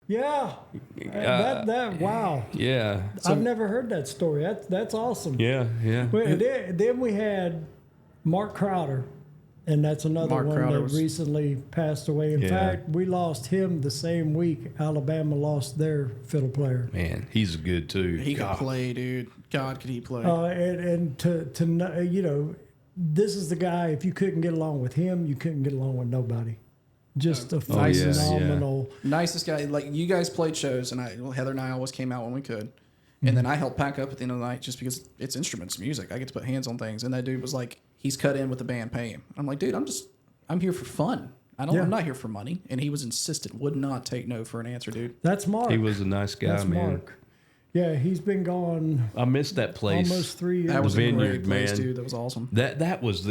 Yeah. Wow. Yeah. I've never heard that story. That's awesome. Yeah. Well, then we had Mark Crowder, and that's another Mark one Crowder that recently passed away. In fact, we lost him the same week Alabama lost their fiddle player. Man, he's good too. He could play, dude. God, could he play? And to you know, this is the guy. If you couldn't get along with him, you couldn't get along with nobody. Just a phenomenal. Nicest guy. Like, you guys played shows, and Heather and I always came out when we could. And then I helped pack up at the end of the night just because it's instruments, music. I get to put hands on things. And that dude was like, he's cut in with the band, pay him. I'm like, dude, I'm here for fun. I'm not here for money. And he was insistent, would not take no for an answer, dude. That's Mark. He was a nice guy, That's man. Mark. Yeah, he's been gone. I missed that place. Almost 3 years. That was the a vineyard, great place, man. dude. That was awesome. That was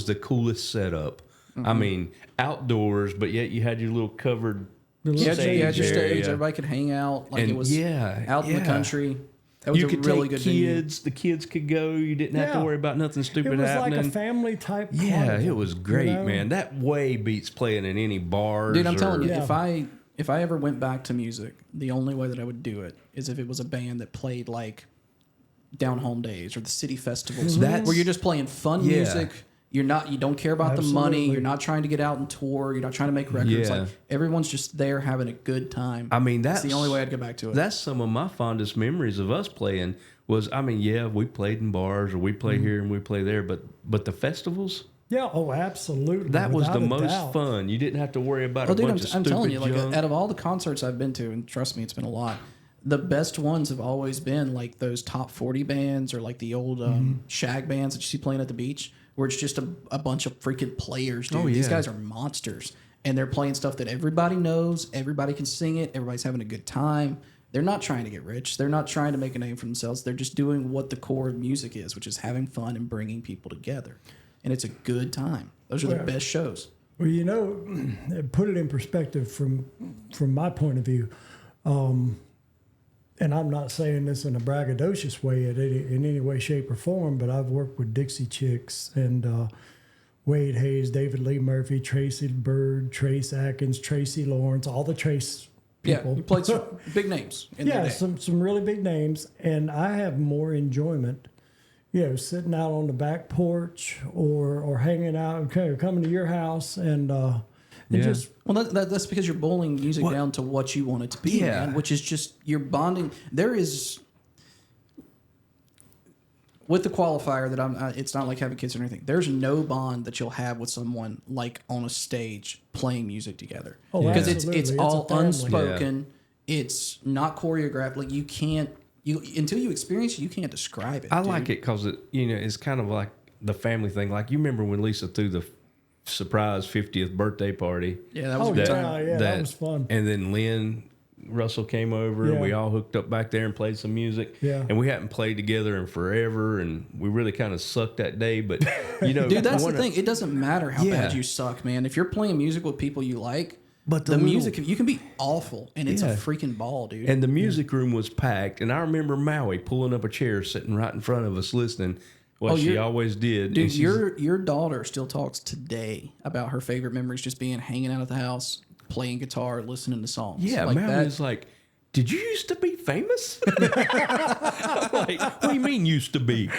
the coolest setup. I mean, outdoors, but yet you had your little covered You had your stage. stage. Everybody could hang out. Like, And it was out in the country. That was you a could really take good venue. kids. The kids could go. You didn't have to worry about nothing stupid It was happening. like a family type. Yeah, carnival, it was great, you know? man. That way beats playing in any bars. Dude, I'm telling you, Yeah. if I ever went back to music, the only way that I would do it is if it was a band that played like Down Home Days or the city festivals, That's- where you're just playing fun Yeah. music. You don't care about the money. You're not trying to get out and tour. You're not trying to make records. Yeah. Like, everyone's just there having a good time. I mean, that's the only way I'd go back to it. That's some of my fondest memories of us playing. Was, I mean, yeah, we played in bars or we play here and we play there, but the festivals, Yeah, oh, absolutely. that was the Without a most doubt. fun. You didn't have to worry about Oh, a dude, bunch of I'm stupid telling you, like, junk. out of all the concerts I've been to, and trust me, it's been a lot, the best ones have always been like those top 40 bands or like the old shag bands that you see playing at the beach, where it's just a bunch of freaking players, dude. Oh, yeah. These guys are monsters. And they're playing stuff that everybody knows, everybody can sing it, everybody's having a good time. They're not trying to get rich. They're not trying to make a name for themselves. They're just doing what the core of music is, which is having fun and bringing people together. And it's a good time. Those are the best shows. Well, you know, put it in perspective from my point of view, and I'm not saying this in a braggadocious way in any way, shape, or form, but I've worked with Dixie Chicks and Wade Hayes, David Lee Murphy, Tracy Bird, Trace Atkins, Tracy Lawrence, all the Trace people. Yeah, you played some big names in their day. some really big names, and I have more enjoyment, you know, sitting out on the back porch or hanging out, coming to your house and just. Well, that's because you're boiling music down to what you want it to be, man, which is just you're bonding. There is, with the qualifier that it's not like having kids or anything. There's no bond that you'll have with someone like on a stage playing music together. Oh, because absolutely. it's It's all a family. unspoken. It's not choreographed. Like, you can't until you experience it, you can't describe it. I like it because it's kind of like the family thing. Like, you remember when Lisa threw the surprise 50th birthday party? Yeah, that was Oh, a good yeah, time. that was fun. And then Lynn Russell came over and Yeah. we all hooked up back there and played some music. Yeah. And we hadn't played together in forever, and we really kind of sucked that day. But, you know, Dude, that's the thing. It doesn't matter how Yeah. bad you suck, man. If you're playing music with people you like, But the music, you can be awful, and it's a freaking ball, dude. And the music room was packed. And I remember Maui pulling up a chair, sitting right in front of us, listening. Well, she always did. Dude, And she's- your daughter still talks today about her favorite memories just being hanging out at the house, playing guitar, listening to songs. Yeah, like Maui was like, did you used to be famous? I'm like, what do you mean used to be?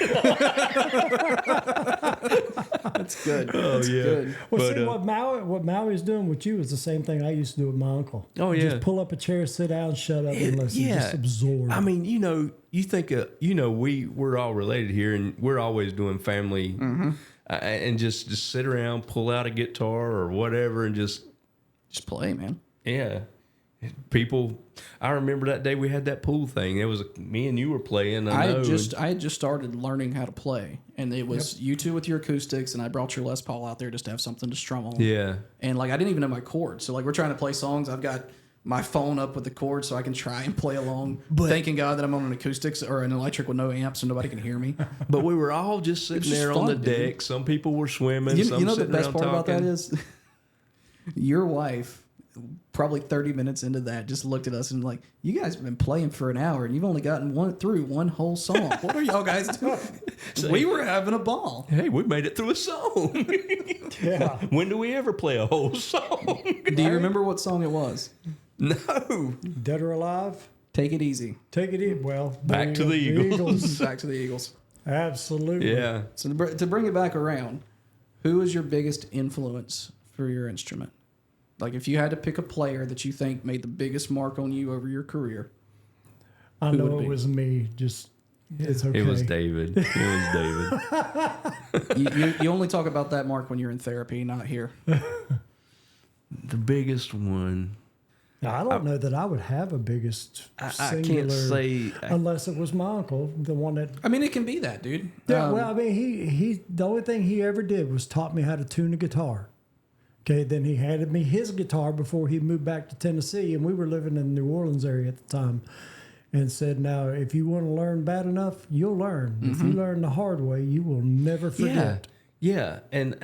That's good. Oh, That's yeah. good. Well, But, see, what Maui's doing with you is the same thing I used to do with my uncle. Oh, yeah. Just pull up a chair, sit down, shut up, and listen. Just absorb. I mean, you know, you think, we're all related here, and we're always doing family, and just sit around, pull out a guitar or whatever, and just play, man. Yeah. People, I remember that day we had that pool thing. It was me and you were playing. I had just started learning how to play, and it was you two with your acoustics, and I brought your Les Paul out there just to have something to strum on. Yeah. And like, I didn't even know my chords, so like, we're trying to play songs. I've got my phone up with the chords so I can try and play along. Thanking God that I'm on an acoustics or an electric with no amp, so nobody can hear me. But we were all just sitting just there on fun, the dude. deck. Some people were swimming. Some You know the sitting best around part about that talking. is your wife, probably 30 minutes into that, just looked at us and like, you guys have been playing for an hour and you've only gotten one whole song. What are y'all guys doing? We were having a ball. Hey, we made it through a song. Yeah. When do we ever play a whole song? Do you remember what song it was? No. Dead or alive? Take it easy. Take it in. Well, Back to the Eagles. Back to the Eagles. Absolutely. Yeah. So to bring it back around, who is your biggest influence for your instrument? Like if you had to pick a player that you think made the biggest mark on you over your career. I Who know would it be? was me. Just it's okay. It was David. It was David. You only talk about that mark when you're in therapy, not here. The biggest one. Now, I don't know that I would have a biggest I singular, can't say. unless it was my uncle, the one that. I mean, it can be that, dude. Yeah, well, I mean, he the only thing he ever did was taught me how to tune a guitar. Okay, then he handed me his guitar before he moved back to Tennessee, and we were living in the New Orleans area at the time, and said, "Now, if you want to learn bad enough, you'll learn. If you learn the hard way, you will never forget." Yeah. And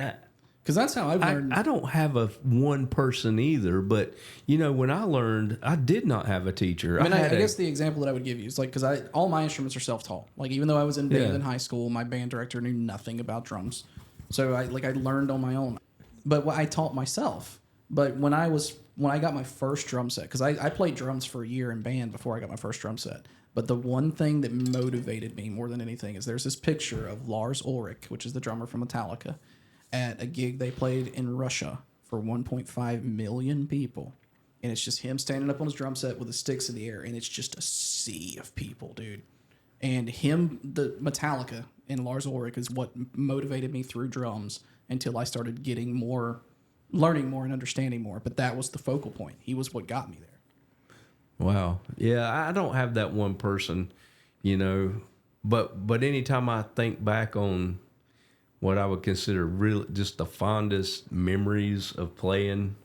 because that's how I've learned. I don't have a one person either, but you know, when I learned, I did not have a teacher. I mean, I had guess the example that I would give you is like, because all my instruments are self-taught. Like, even though I was in band Yeah. in high school, my band director knew nothing about drums. So I learned on my own. But I taught myself. But when I got my first drum set, because I played drums for a year in band before I got my first drum set. But the one thing that motivated me more than anything is there's this picture of Lars Ulrich, which is the drummer from Metallica, at a gig they played in Russia for 1.5 million people. And it's just him standing up on his drum set with his sticks in the air, and it's just a sea of people, dude. And the Metallica and Lars Ulrich is what motivated me through drums until I started learning more and understanding more. But that was the focal point. He was what got me there. Wow. Yeah, I don't have that one person, you know, but anytime I think back on what I would consider really just the fondest memories of playing,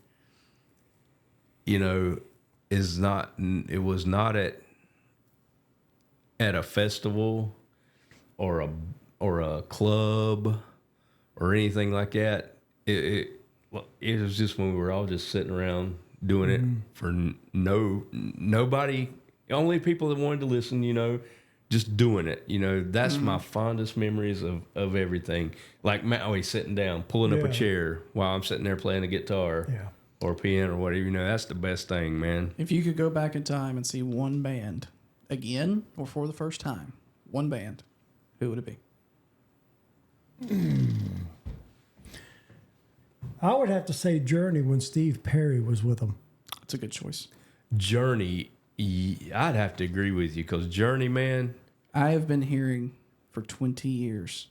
you know, it was not at a festival or a club or anything like that. It was just when we were all just sitting around doing it for nobody, only people that wanted to listen, you know, just doing it. You know, that's my fondest memories of everything. Like always sitting down, pulling up a chair while I'm sitting there playing a guitar or piano or whatever. You know, that's the best thing, man. If you could go back in time and see one band again or for the first time, one band, who would it be? I would have to say Journey when Steve Perry was with them. That's a good choice. Journey, I'd have to agree with you because Journey, man. I have been hearing for 20 years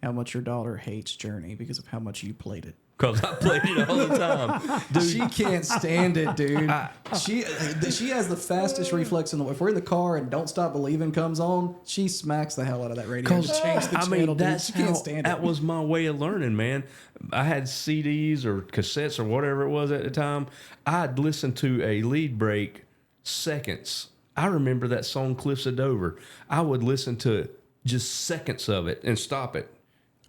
how much your daughter hates Journey because of how much you played it. Because I played it all the time. Dude, She can't stand it, dude. She has the fastest reflex in the world. If we're in the car and Don't Stop Believing comes on, she smacks the hell out of that radio to change the channel, dude. She can't stand it. That was my way of learning, man. I had CDs or cassettes or whatever it was at the time. I'd listen to a lead break seconds. I remember that song Cliffs of Dover. I would listen to just seconds of it and stop it.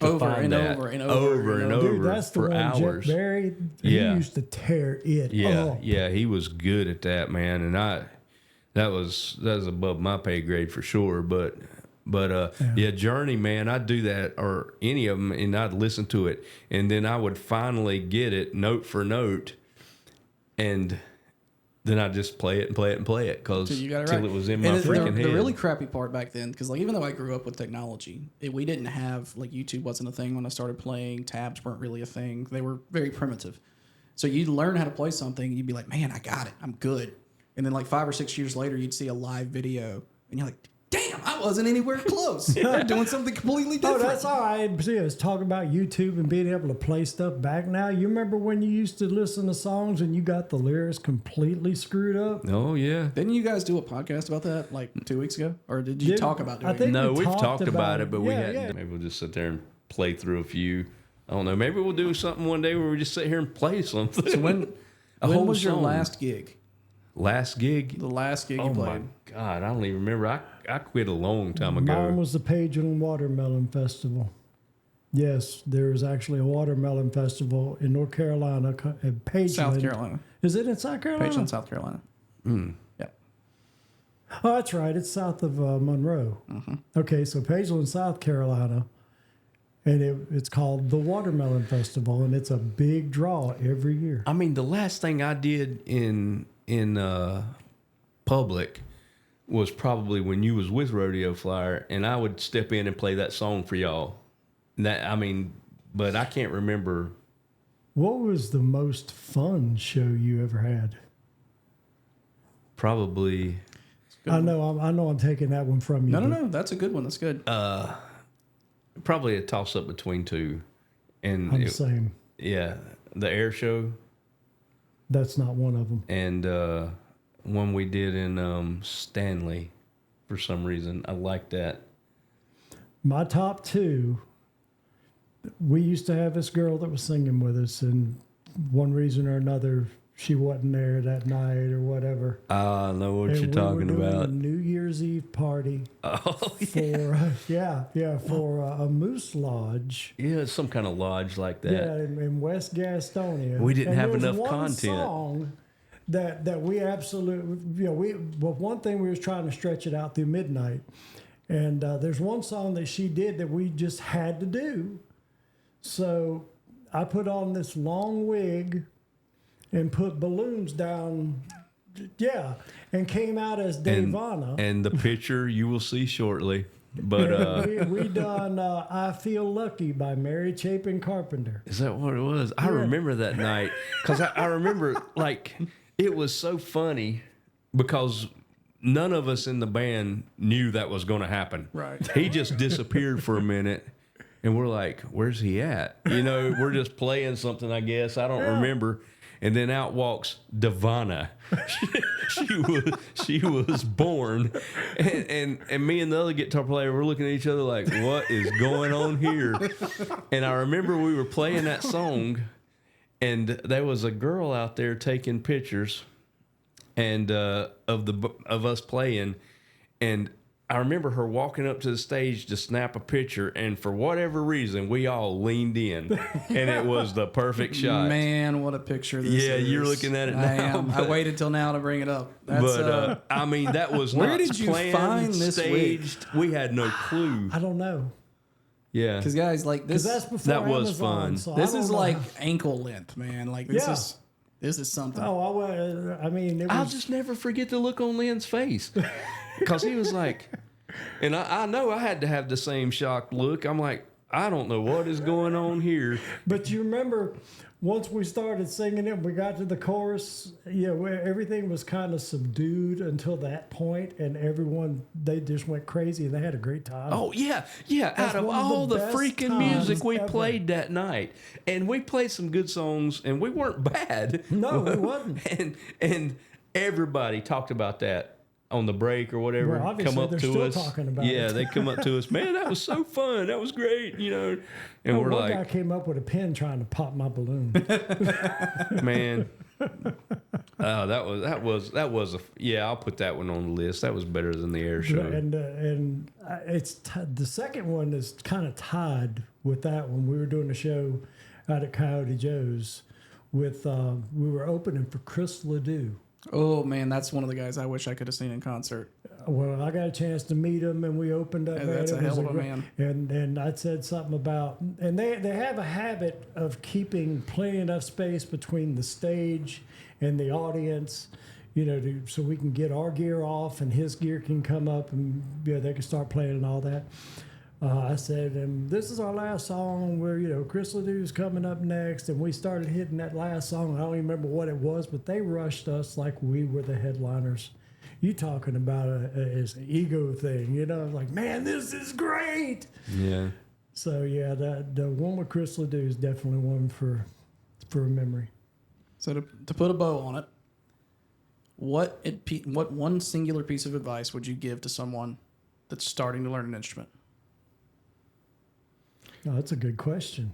Over and over and over and over. Dude, that's the for one, hours. Jeff Barry. He Yeah. used to tear it Yeah, up. yeah, he was good at that, man, and that was above my pay grade for sure. But yeah, Journey, man, I'd do that or any of them, and I'd listen to it, and then I would finally get it note for note, and then I just play it and play it and play it because till it was in my freaking head. The really crappy part back then, because like even though I grew up with technology, we didn't have like YouTube wasn't a thing when I started playing. Tabs weren't really a thing. They were very primitive. So you'd learn how to play something, and you'd be like, "Man, I got it. I'm good." And then like 5 or 6 years later, you'd see a live video, and you're like, "Damn, I wasn't anywhere close. They're doing something completely Oh, different." that's all right. See, I was talking about YouTube and being able to play stuff back now. You remember when you used to listen to songs and you got the lyrics completely screwed up? Oh yeah. Didn't you guys do a podcast about that like 2 weeks ago, or did you talk about doing I think it? No, we we've talked talked about it, but we Yeah, hadn't. yeah. Maybe we'll just sit there and play through a few. I don't know. Maybe we'll do something one day where we just sit here and play something. So when whole was your song. last gig? Last gig? The last gig you Oh my played? God, I don't even remember. I quit a long time ago. Mine was the Pageland Watermelon Festival. Yes, there is actually a watermelon festival in North Carolina at Pageland. South Carolina. Is it in South Carolina? Pageland, South Carolina. Yeah. Oh, that's right. It's south of Monroe. Okay, so Pageland, South Carolina, and it's called the Watermelon Festival, and it's a big draw every year. I mean, the last thing I did in in public was probably when you was with Rodeo Flyer, and I would step in and play that song for y'all. But I can't remember. What was the most fun show you ever had? Probably. I know I'm taking that one from you. No. That's a good one. That's good. Probably a toss up between two, and I'm the same. Yeah, the air show. That's not one of them. And one we did in Stanley, for some reason, I like that. My top two. We used to have this girl that was singing with us, and one reason or another, she wasn't there that night or whatever. I know what and you're we talking were doing about. A New Year's Eve party. Oh, For a moose lodge. Yeah, some kind of lodge like that. Yeah, in West Gastonia. We didn't have there was enough one content. Song that we absolutely, one thing we was trying to stretch it out through midnight, and there's one song that she did that we just had to do. So I put on this long wig and put balloons down, and came out as Davana. And the picture you will see shortly. But we done I Feel Lucky by Mary Chapin Carpenter. is that what it was? I remember that night because I remember like it was so funny because none of us in the band knew that was going to happen. Right. He just disappeared for a minute. And we're like, where's he at? We're just playing something, I guess. I don't remember. And then out walks Davana. she was born. And me and the other guitar player were looking at each other like, what is going on here? And I remember we were playing that song, and there was a girl out there taking pictures and of us playing. And I remember her walking up to the stage to snap a picture, and for whatever reason, we all leaned in, and it was the perfect shot. Man, what a picture this is. Yeah, you're looking at it I now. am. I waited till now to bring it up. That's, I mean, that was where not did you planned, find this staged. We had no clue. I don't know. Yeah, because guys, like Because this, that's before that was Amazon, fun. So this I don't is know like how- ankle length, man. Like this Yeah. is something. I mean, it I'll was just never forget the look on Lynn's face because he was like, and I know I had to have the same shocked look. I'm like, I don't know what is going on here. But you remember, once we started singing it, we got to the chorus. Where everything was kind of subdued until that point, and they just went crazy, and they had a great time. Oh yeah. That's Out of one of the all the best freaking times music we ever. played that night, and we played some good songs, and we weren't bad. No, we wasn't. And everybody talked about that on the break or whatever. Well, obviously, come up they're to still us. talking about yeah, it. they come up to us. Man, that was so fun. That was great. And we're one guy like, came up with a pen trying to pop my balloon. man. That was I'll put that one on the list. That was better than the air show. And it's the second one is kind of tied with that one. We were doing a show out at Coyote Joe's with we were opening for Chris Ledoux. Oh man, that's one of the guys I wish I could have seen in concert. Well, I got a chance to meet him, and we opened up. Yeah, man, that's it a was hell of a great- man. And I said something about, and they have a habit of keeping plenty enough space between the stage and the audience, so we can get our gear off and his gear can come up, and they can start playing and all that. I said, and this is our last song where, Chris Ledoux's coming up next. And we started hitting that last song. I don't even remember what it was, but they rushed us like we were the headliners. You talking about it's an ego thing, like, man, this is great. Yeah. So, yeah, the one with Chris Ledoux is definitely one for a memory. So to put a bow on it, what one singular piece of advice would you give to someone that's starting to learn an instrument? Oh, that's a good question.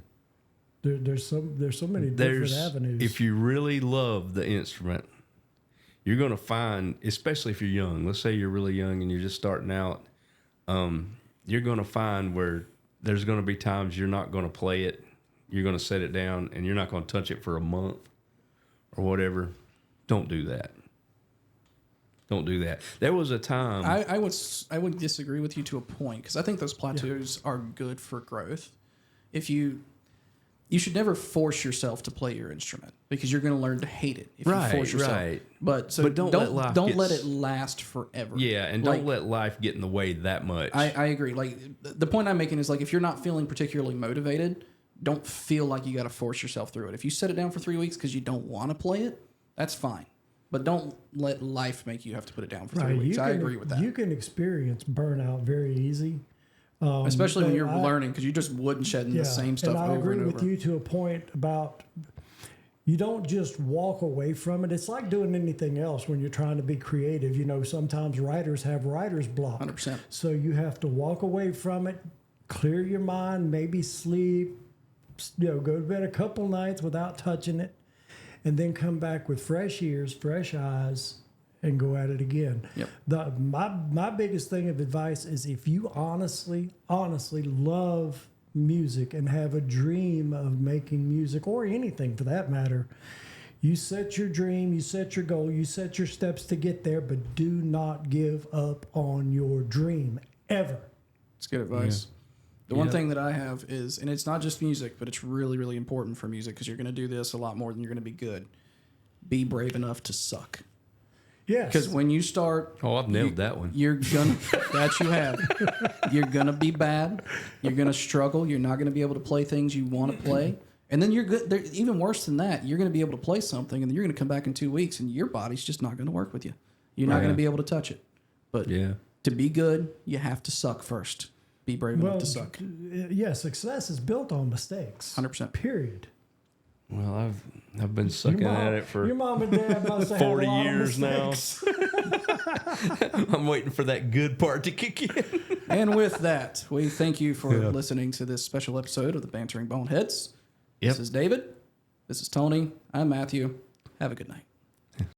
There's so many different avenues. If you really love the instrument, you're going to find, especially if you're young, let's say you're really young and you're just starting out, you're going to find where there's going to be times you're not going to play it. You're going to set it down and you're not going to touch it for a month or whatever. Don't do that. Don't do that. There was a time. I would disagree with you to a point because I think those plateaus are good for growth. If you you should never force yourself to play your instrument because you're going to learn to hate it if you force yourself. Right. But don't let it last forever. Yeah, and don't let life get in the way that much. I agree. Like the point I'm making is like if you're not feeling particularly motivated, don't feel like you got to force yourself through it. If you set it down for 3 weeks because you don't want to play it, that's fine. But don't let life make you have to put it down for 3 weeks. I agree with that. You can experience burnout very easy. Especially when you're learning, because you just wooden shedding the same stuff over and over. I agree with you to a point about you don't just walk away from it. It's like doing anything else when you're trying to be creative. You know, sometimes writers have writer's block. 100%. So you have to walk away from it, clear your mind, maybe sleep, go to bed a couple nights without touching it, and then come back with fresh ears, fresh eyes, and go at it again. Yep. My biggest thing of advice is if you honestly love music and have a dream of making music or anything for that matter, you set your dream, you set your goal, you set your steps to get there, but do not give up on your dream ever. It's good advice. Yeah. The one thing that I have is, and it's not just music, but it's really, really important for music because you're going to do this a lot more than you're going to be good. Be brave enough to suck. Yes. Because when you start... Oh, I've nailed that one. You're going to... That you have. You're going to be bad. You're going to struggle. You're not going to be able to play things you want to play. And then you're good. Even worse than that, you're going to be able to play something, and then you're going to come back in 2 weeks, and your body's just not going to work with you. You're not going to be able to touch it. But to be good, you have to suck first. Be brave enough to suck. Yeah, success is built on mistakes. 100%. Period. Well, I've been sucking at it for your mom and dad must have 40 had a lot years of now. mistakes. I'm waiting for that good part to kick in. And with that, we thank you for listening to this special episode of the Bantering Boneheads. This is David. This is Tony. I'm Matthew. Have a good night.